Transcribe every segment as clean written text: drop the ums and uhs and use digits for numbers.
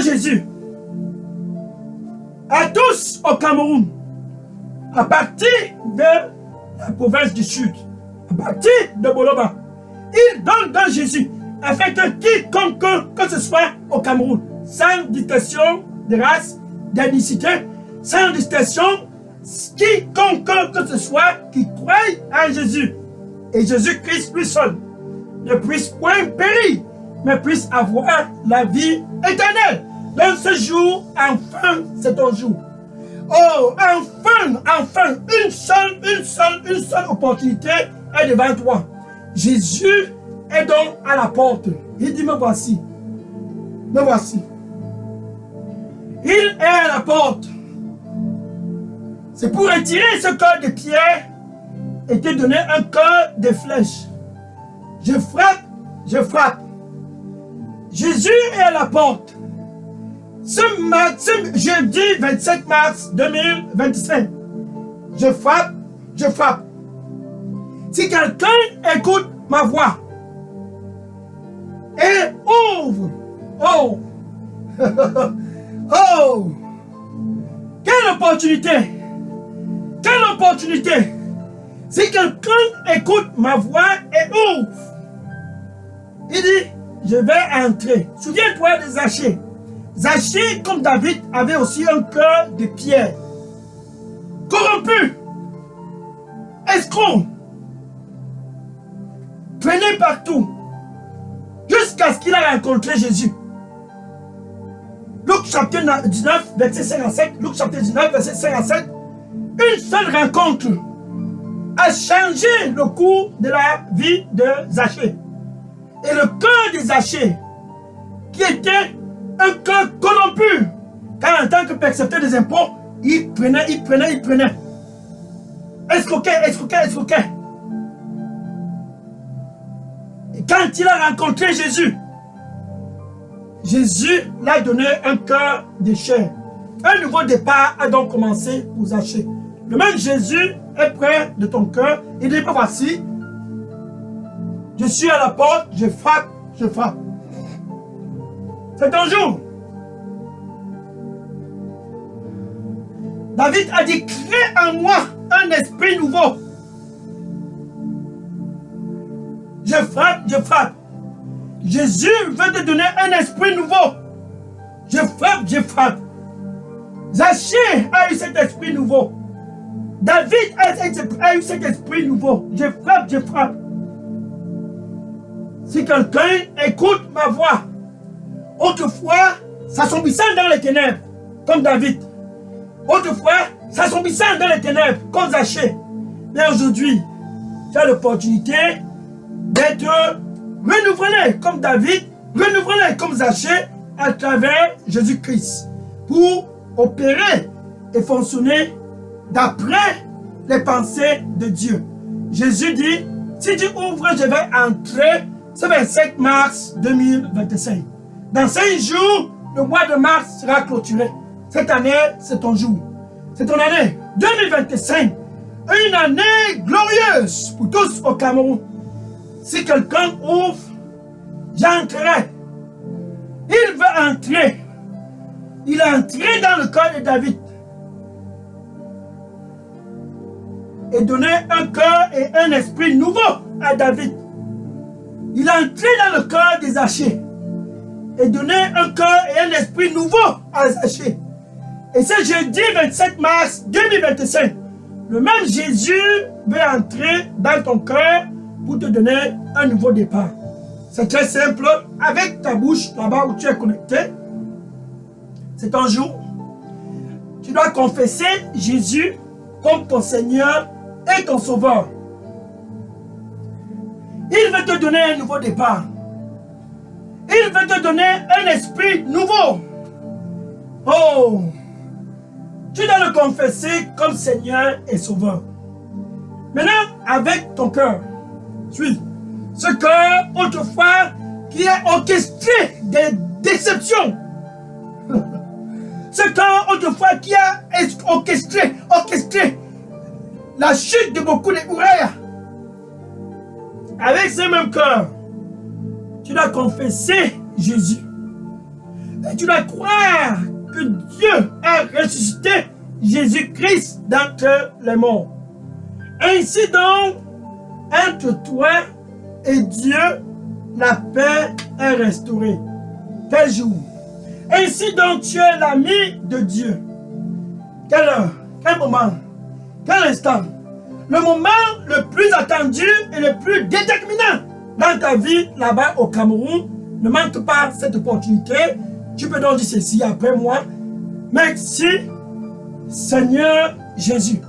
Jésus à tous au Cameroun, à partir de la province du Sud, à partir de Boloba. Il donne dans Jésus afin que quiconque que ce soit au Cameroun, sans distinction de race, d'ethnicité, sans distinction, quiconque que ce soit qui croit en Jésus et Jésus-Christ lui seul, ne puisse point périr, mais puisse avoir la vie éternelle. Dans ce jour, enfin, c'est ton jour. Oh, enfin, une seule opportunité est devant toi. Jésus est donc à la porte. Il dit, me voici. Me voici. Il est à la porte. C'est pour retirer ce cœur de pierre et te donner un cœur de flèche. Je frappe. Jésus est à la porte. Ce jeudi 27 mars 2025, je frappe. Si quelqu'un écoute ma voix et ouvre, oh, quelle opportunité! Si quelqu'un écoute ma voix et ouvre, il dit, je vais entrer. Souviens-toi de Zachée. Zachée, comme David, avait aussi un cœur de pierre. Corrompu. Escroc. Traîné partout. Jusqu'à ce qu'il a rencontré Jésus. Luc chapitre 19, verset 57. Luc chapitre 19, verset 57. Une seule rencontre a changé le cours de la vie de Zachée. Et le cœur de Zachée, qui était un cœur corrompu, car en tant que percepteur des impôts, il prenait. Escroquait. Et quand il a rencontré Jésus, Jésus l'a donné un cœur de chair. Un nouveau départ a donc commencé pour Zachée. Le même Jésus est près de ton cœur. Il dit, voici, je suis à la porte, je frappe. C'est ton jour. David a dit, crée en moi un esprit nouveau. Je frappe. Jésus veut te donner un esprit nouveau. Je frappe. Zachée a eu cet esprit nouveau. David a eu cet esprit nouveau. Je frappe. Si quelqu'un écoute ma voix, autrefois, s'assombrissant dans les ténèbres, comme David. Autrefois, s'assombrissant dans les ténèbres, comme Zachée. Mais aujourd'hui, tu as l'opportunité d'être renouvelé comme David, renouvelé comme Zachée, à travers Jésus-Christ, pour opérer et fonctionner d'après les pensées de Dieu. Jésus dit, si tu ouvres, je vais entrer. Ce 27 mars 2025. Dans 5 jours, le mois de mars sera clôturé. Cette année, c'est ton jour. C'est ton année 2025. Une année glorieuse pour tous au Cameroun. Si quelqu'un ouvre, j'entrerai. Il veut entrer. Il est entré dans le cœur de David. Et donner un cœur et un esprit nouveau à David. Il est entré dans le cœur des Zachée et donné un cœur et un esprit nouveau à Zachée. Et ce jeudi 27 mars 2025, le même Jésus veut entrer dans ton cœur pour te donner un nouveau départ. C'est très simple. Avec ta bouche là-bas où tu es connecté, c'est ton jour. Tu dois confesser Jésus comme ton Seigneur et ton Sauveur. Il veut te donner un nouveau départ. Il veut te donner un esprit nouveau. Oh! Tu dois le confesser comme Seigneur et Sauveur. Maintenant, avec ton cœur, suis. Ce cœur, autrefois, qui a orchestré des déceptions. Ce cœur, autrefois, qui a orchestré la chute de beaucoup de Ouraya. Avec ce même cœur, tu dois confesser Jésus. Et tu dois croire que Dieu a ressuscité Jésus-Christ d'entre les morts. Ainsi donc, entre toi et Dieu, la paix est restaurée. Quel jour? Ainsi donc, tu es l'ami de Dieu. Quelle heure? Quel moment? Quel instant? Le moment le plus attendu et le plus déterminant dans ta vie là-bas au Cameroun. Ne manque pas cette opportunité. Tu peux donc dire ceci après moi. Merci, Seigneur Jésus.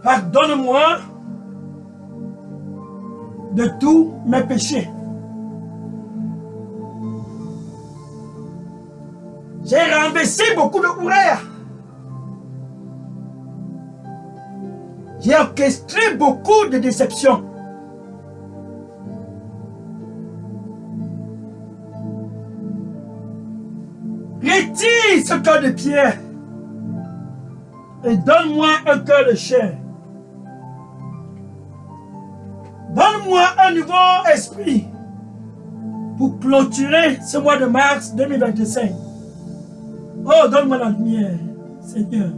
Pardonne-moi de tous mes péchés. J'ai renversé beaucoup de hourères. J'ai orchestré beaucoup de déceptions. Retire ce cœur de pierre et donne-moi un cœur de chair. Donne-moi un nouveau esprit pour clôturer ce mois de mars 2025. Oh, donne-moi la lumière, Seigneur.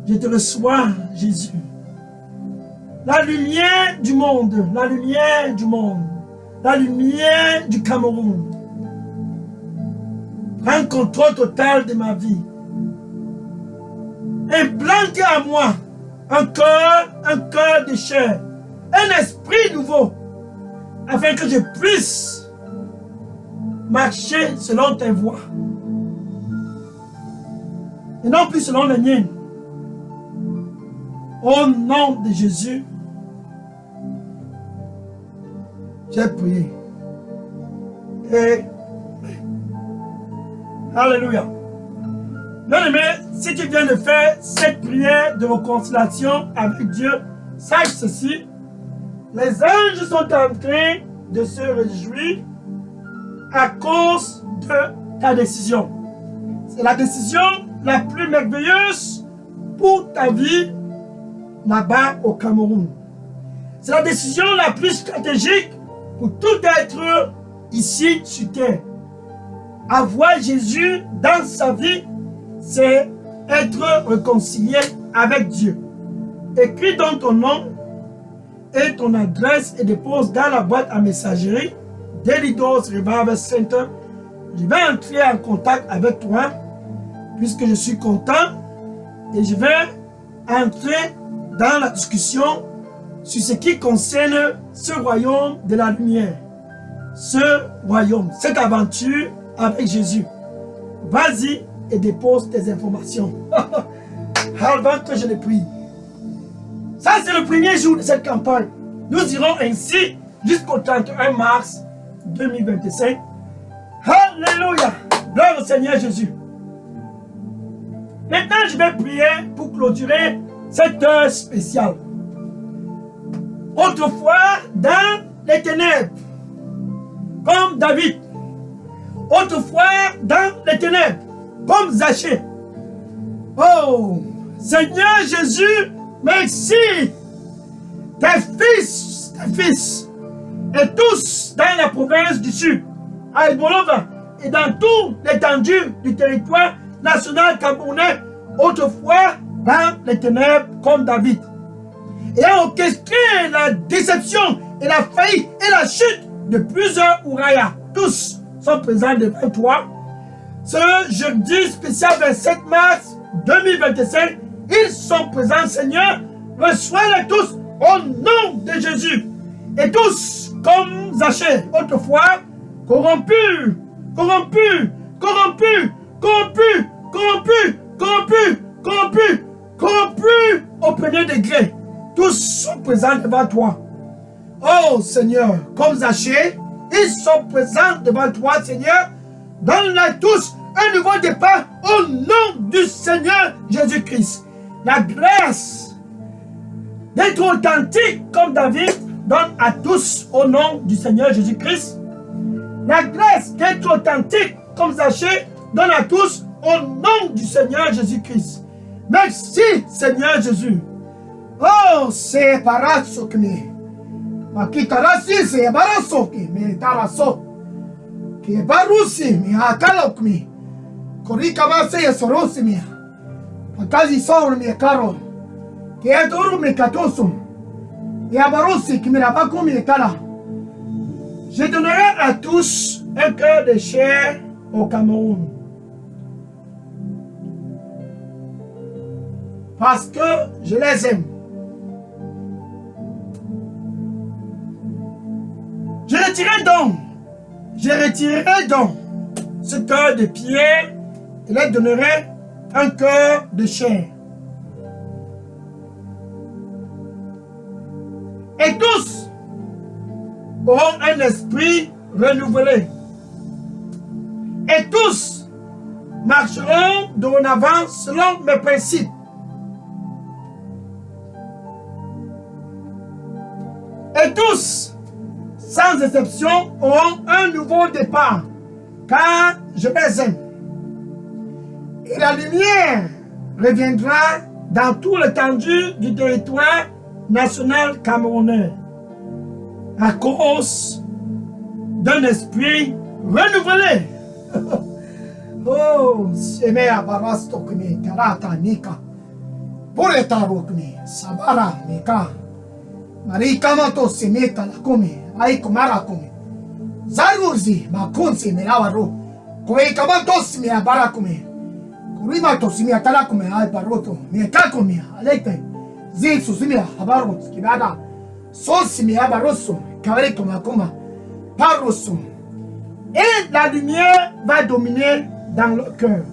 Je te reçois, Jésus. La lumière du monde, la lumière du monde, la lumière du Cameroun. Prends contrôle total de ma vie. Implante à moi un cœur de chair, un esprit nouveau, afin que je puisse marcher selon tes voies. Et non plus selon les miennes. Au nom de Jésus, j'ai prié. Et alléluia. Bien-aimé, si tu viens de faire cette prière de réconciliation avec Dieu, sache ceci. Les anges sont en train de se réjouir à cause de ta décision. C'est la décision la plus merveilleuse pour ta vie là-bas au Cameroun. C'est la décision la plus stratégique pour tout être ici sur terre. Avoir Jésus dans sa vie, c'est être réconcilié avec Dieu. Écris donc ton nom et ton adresse et dépose dans la boîte à messagerie d'Elidos Revival Center. Je vais entrer en contact avec toi puisque je suis content et je vais entrer dans la discussion sur ce qui concerne ce royaume de la lumière. Ce royaume, cette aventure avec Jésus. Vas-y et dépose tes informations. Avant que je le prie. Ça, c'est le premier jour de cette campagne. Nous irons ainsi jusqu'au 31 mars 2025. Alléluia. Gloire au Seigneur Jésus. Maintenant, je vais prier pour clôturer cette heure spéciale. Autrefois, dans les ténèbres, comme David. Autrefois, dans les ténèbres, comme Zachée. Oh, Seigneur Jésus, merci. Tes fils, et tous dans la province du Sud, à Ebolova, et dans toute l'étendue du territoire national camerounais, autrefois dans les ténèbres comme David. Et a orchestré la déception et la faillite et la chute de plusieurs ourayas. Tous sont présents devant toi. Ce jeudi spécial 27 mars 2025, ils sont présents, Seigneur. Reçois-les tous au nom de Jésus. Et tous, comme Zachée, autrefois, corrompus, au premier degré. Tous sont présents devant toi. Oh Seigneur, comme Zachée, ils sont présents devant toi, Seigneur. Donne-leur tous un nouveau départ au nom du Seigneur Jésus-Christ. La grâce d'être authentique comme David donne à tous au nom du Seigneur Jésus-Christ. La grâce d'être authentique comme Zachée donne à tous au nom du Seigneur Jésus-Christ. Merci Seigneur Jésus. Oh, c'est parasokne. Makitarasi c'est barasoki, mais taraso. que barusi mi akalok mi korika base sorosi mi akazi sor mi karo que adoro mi katosum et abarusi qui me la pas comme kala. Je donnerai à tous un cœur de chair au Cameroun. Parce que je les aime. Je retirerai donc ce cœur de pierre et leur donnerai un cœur de chair. Et tous auront un esprit renouvelé. Et tous marcheront dorénavant selon mes principes. Et tous, sans exception, auront un nouveau départ, car je les aime. Et la lumière reviendra dans tout l'étendue du territoire national camerounais, à cause d'un esprit renouvelé. Oh, Seme Abarasto Kumi, Karata Nika, Boretaro Kumi, Sabara Nika, Marikamato Semeta Lakumi, Aikumara Kumi, Zaruzi, Makunzi, Merawaro, Koekamatos me Abarakumi, Kurimatos me Atalakume, Albaroto, Miakakumi, Alete, Zin Susumia, Abarot, Kibada, Sosimia Abarosso, Kareto Makuma, Parosso. Et la lumière va dominer dans le cœur.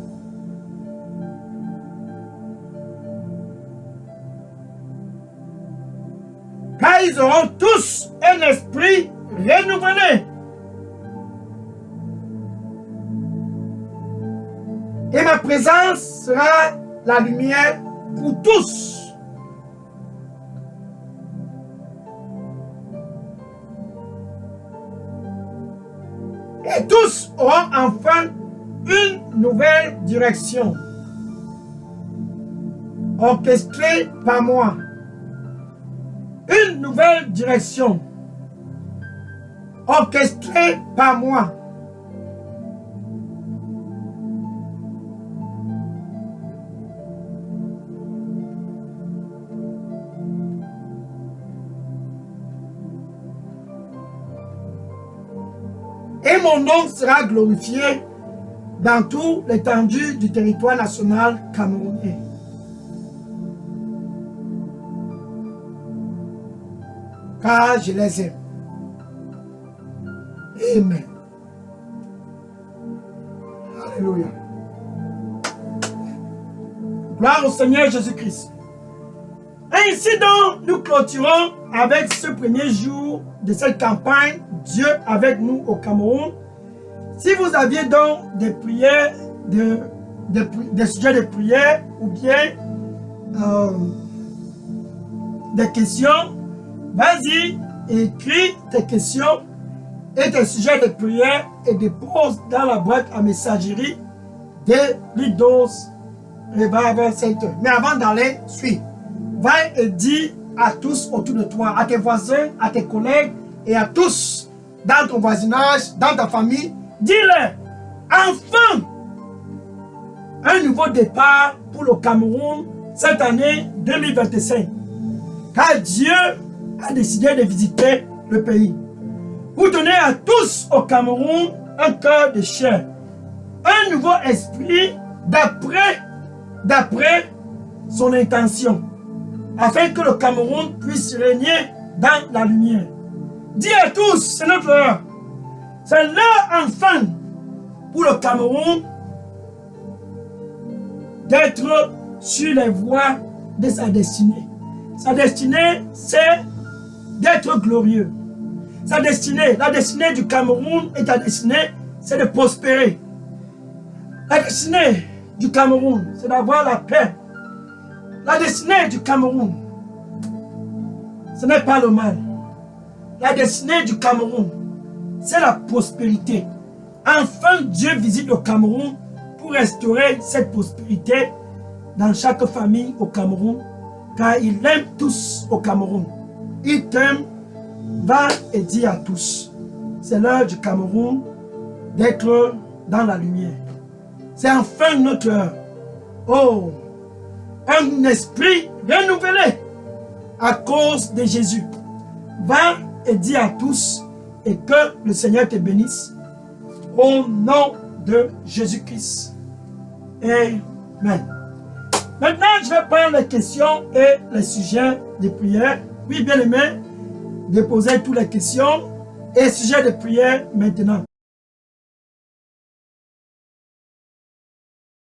Car ils auront tous un esprit renouvelé. Et ma présence sera la lumière pour tous. Et tous auront enfin une nouvelle direction, orchestrée par moi. Une nouvelle direction, orchestrée par moi. Et mon nom sera glorifié dans tout l'étendue du territoire national camerounais. Car je les aime. Amen. Alléluia. Gloire au Seigneur Jésus-Christ. Ainsi donc, nous clôturons avec ce premier jour de cette campagne, Dieu avec nous au Cameroun. Si vous aviez donc des prières, des sujets de prière ou bien des questions, vas-y, écris tes questions et tes sujets de prière et dépose dans la boîte à messagerie de l'Idos Revival Center. Mais avant d'aller, suis. Va et dis à tous autour de toi, à tes voisins, à tes collègues et à tous dans ton voisinage, dans ta famille, dis-leur, enfin, un nouveau départ pour le Cameroun cette année 2025. Car Dieu a décidé de visiter le pays. Pour donner à tous au Cameroun un cœur de chair, un nouveau esprit d'après son intention, afin que le Cameroun puisse régner dans la lumière. Dis à tous, c'est notre heure. C'est l'heure enfin pour le Cameroun d'être sur les voies de sa destinée. Sa destinée, c'est d'être glorieux. Sa destinée, la destinée du Cameroun et ta destinée, c'est de prospérer. La destinée du Cameroun, c'est d'avoir la paix. La destinée du Cameroun, ce n'est pas le mal. La destinée du Cameroun, c'est la prospérité. Enfin, Dieu visite le Cameroun pour restaurer cette prospérité dans chaque famille au Cameroun, car il aime tous au Cameroun. Il t'aime, va et dis à tous. C'est l'heure du Cameroun d'être dans la lumière. C'est enfin notre, un esprit renouvelé à cause de Jésus. Va et dis à tous et que le Seigneur te bénisse au nom de Jésus-Christ. Amen. Maintenant, je vais prendre les questions et les sujets de prière. Oui, bien aimé, déposez toutes les questions et sujets de prière maintenant.